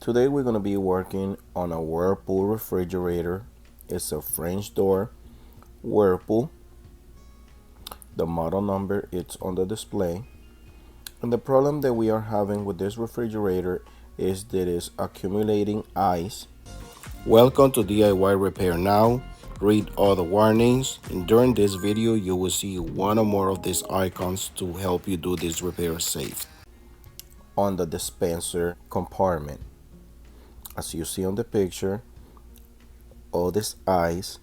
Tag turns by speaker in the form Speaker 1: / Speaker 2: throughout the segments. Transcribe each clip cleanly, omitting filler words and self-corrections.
Speaker 1: Today we're going to be working on a Whirlpool refrigerator. It's a French door Whirlpool. The model number it's on the display. And the problem that we are having with this refrigerator is that it's accumulating ice. Welcome to DIY Repair Now. Read all the warnings, and during this video you will see one or more of these icons to help you do this repair safe. On the dispenser compartment, as you see on the picture, all this ice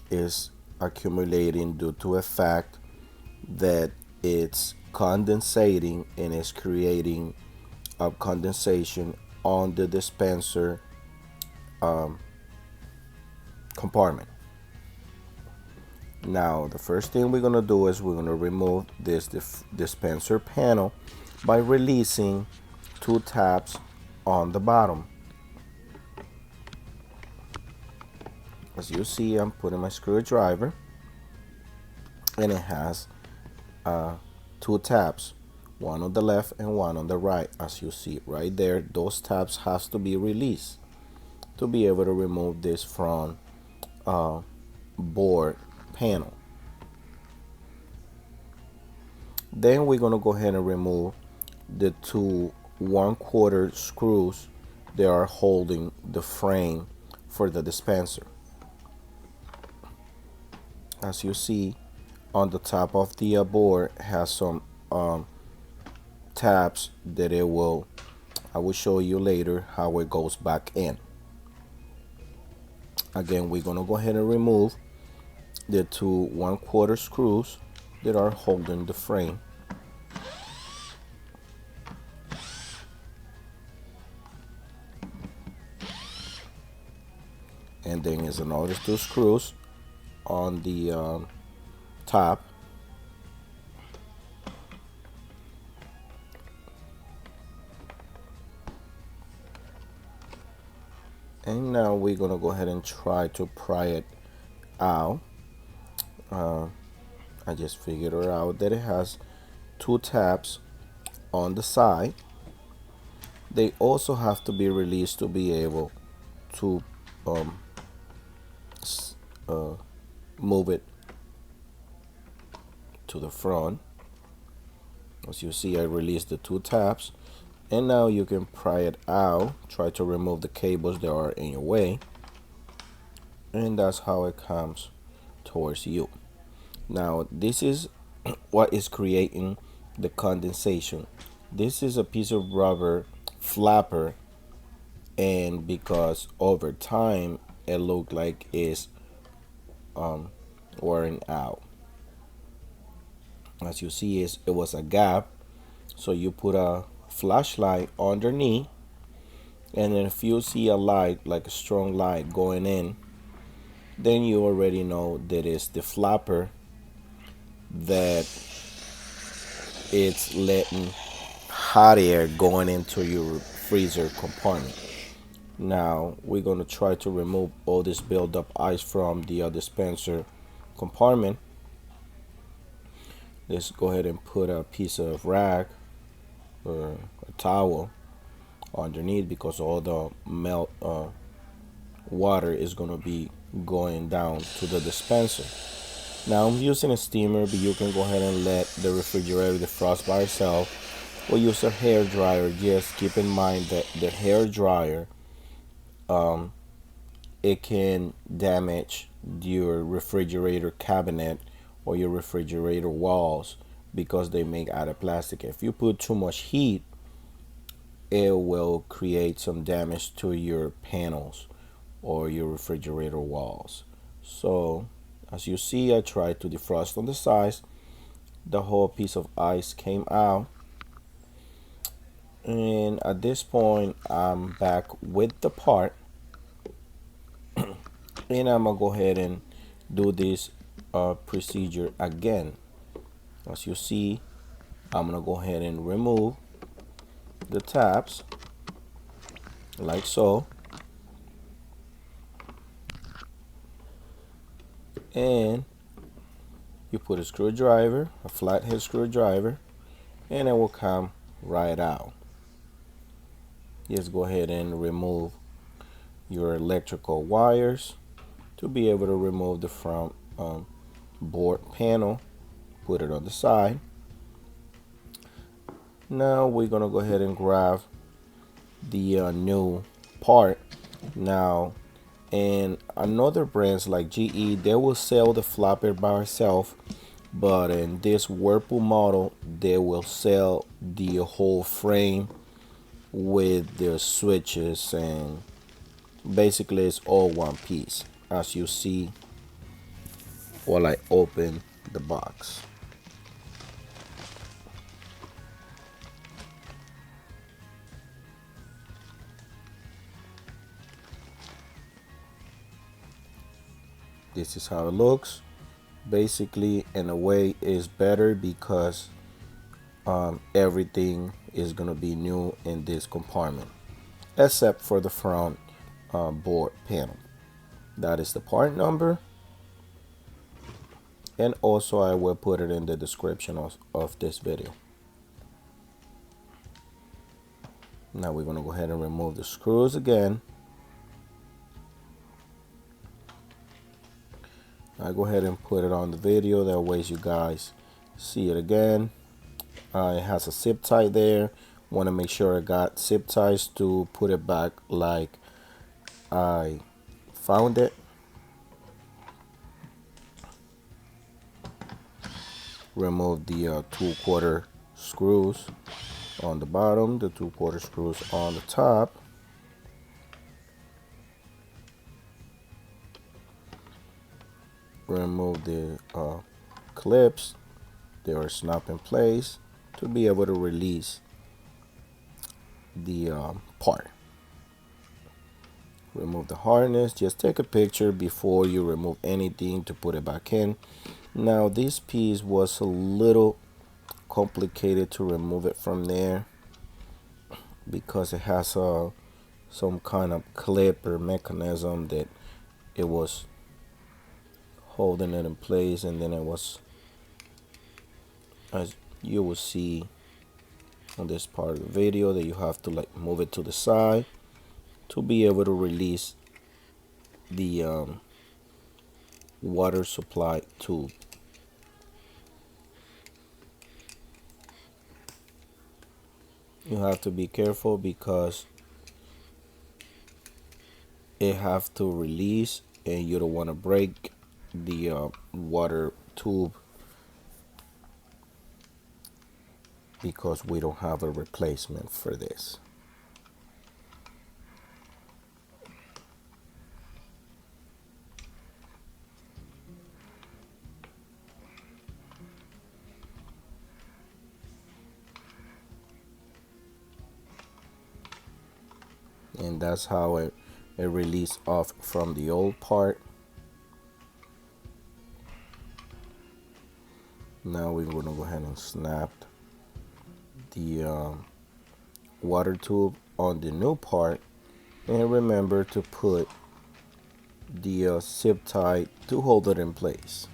Speaker 1: is accumulating due to a fact that it's condensating and is creating a condensation on the dispenser compartment. Now the first thing we're going to do is we're going to remove this dispenser panel by releasing two tabs on the bottom. As you see, I'm putting my screwdriver and it has two tabs, one on the left and one on the right. As you see right there, those tabs has to be released to be able to remove this front board panel. Then we're going to go ahead and remove the two 1/4 screws that are holding the frame for the dispenser. As you see, on the top of the board has some tabs that I will show you later how it goes back in. Again, we're going to go ahead and remove the two 1/4 screws that are holding the frame. And then there's another two screws on the top. And now we're gonna go ahead and try to pry it out. I just figured out that it has two tabs on the side. They also have to be released to be able to move it to the front. As you see, I released the two tabs, and now you can pry it out. Try to remove the cables that are in your way, and that's how it comes towards you. Now this is what is creating the condensation. This is a piece of rubber flapper, and because over time it looked like it's wearing out. As you see, it was a gap, so you put a flashlight underneath, and then if you see a light, like a strong light going in, then you already know that it's the flapper that it's letting hot air going into your freezer compartment. Now we're going to try to remove all this buildup ice from the dispenser compartment. Let's go ahead and put a piece of rag or a towel underneath, because all the water is going to be going down to the dispenser. Now I'm using a steamer, but you can go ahead and let the refrigerator defrost by itself, or use a hair dryer. Just keep in mind that the hair dryer it can damage your refrigerator cabinet or your refrigerator walls, because they make out of plastic. If you put too much heat, it will create some damage to your panels or your refrigerator walls. So as you see, I tried to defrost on the sides. The whole piece of ice came out, and at this point I'm back with the part, and I'm gonna go ahead and do this procedure again. As you see, I'm gonna go ahead and remove the tabs like so, and you put a screwdriver, a flathead screwdriver, and it will come right out. just go ahead and remove your electrical wires to be able to remove the front board panel. Put it on the side. Now we're gonna go ahead and grab the new part. Now, and another brands like GE, they will sell the flapper by itself, but in this Whirlpool model, they will sell the whole frame with the switches, and basically it's all one piece, as you see while I open the box. This is how it looks. Basically, in a way, is better because everything is gonna be new in this compartment, except for the front board panel. That is the part number, and also I will put it in the description of this video. Now we're gonna go ahead and remove the screws again. I go ahead and put it on the video, that way you guys see it again. It has a zip tie there. Want to make sure I got zip ties to put it back like I found it. Remove the 2/4 screws on the bottom, the 2/4 screws on the top. Remove the clips. They are snapped in place to be able to release the part. Remove the harness. Just take a picture before you remove anything to put it back in. Now this piece was a little complicated to remove it from there because it has some kind of clip or mechanism that it was holding it in place, and then it was, as you will see on this part of the video, that you have to like move it to the side to be able to release the water supply tube. You have to be careful because it have to release, and you don't want to break the water tube because we don't have a replacement for this. And that's how it released off from the old part. Now we're going to go ahead and snap the water tube on the new part, and remember to put the zip tie to hold it in place,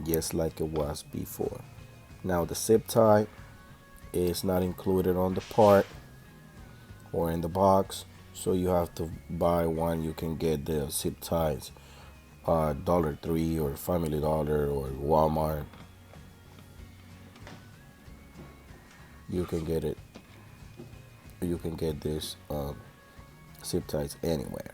Speaker 1: just like it was before. Now the zip tie is not included on the part or in the box, so you have to buy one. You can get the zip ties Dollar Tree or Family Dollar or Walmart. You can get it. You can get this zip ties anywhere.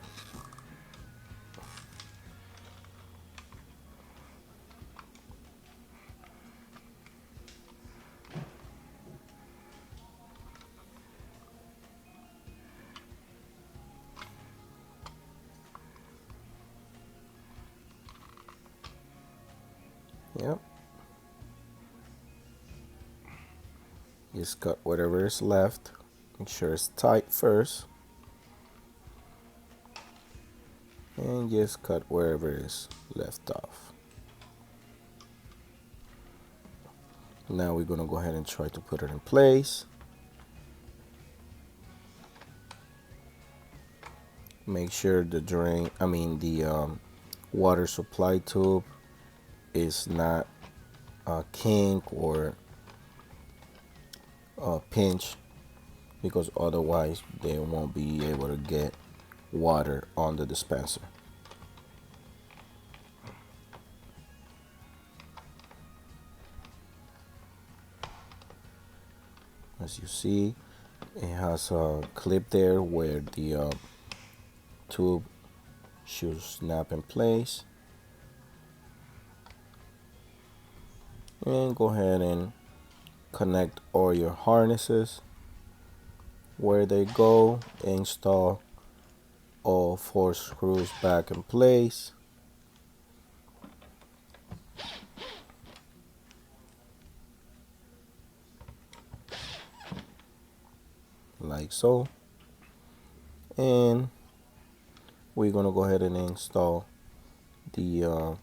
Speaker 1: Yep. Just cut whatever is left. Make sure it's tight first. And just cut wherever is left off. Now we're gonna go ahead and try to put it in place. Make sure the the water supply tube is not kink or pinch. because otherwise they won't be able to get water on the dispenser. As you see, it has a clip there where the tube should snap in place. And go ahead and connect all your harnesses where they go. Install all 4 screws back in place. Like so. And we're gonna go ahead and install the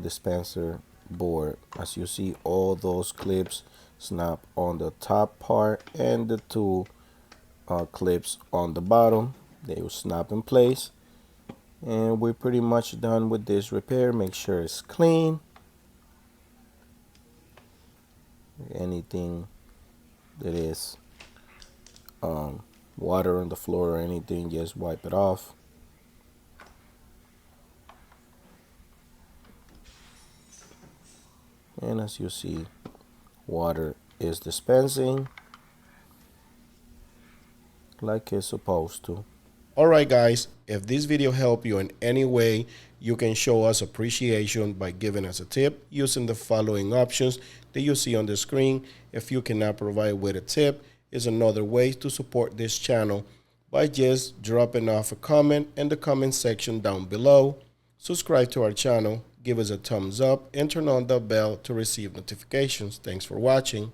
Speaker 1: dispenser board. As you see, all those clips snap on the top part, and the 2 clips on the bottom, they will snap in place. And we're pretty much done with this repair. Make sure it's clean. Anything that is water on the floor or anything, just wipe it off. And as you see, water is dispensing like it's supposed to.
Speaker 2: Alright guys, if this video helped you in any way, you can show us appreciation by giving us a tip using the following options that you see on the screen. If you cannot provide with a tip, is another way to support this channel by just dropping off a comment in the comment section down below. Subscribe to our channel, give us a thumbs up, and turn on the bell to receive notifications. Thanks for watching.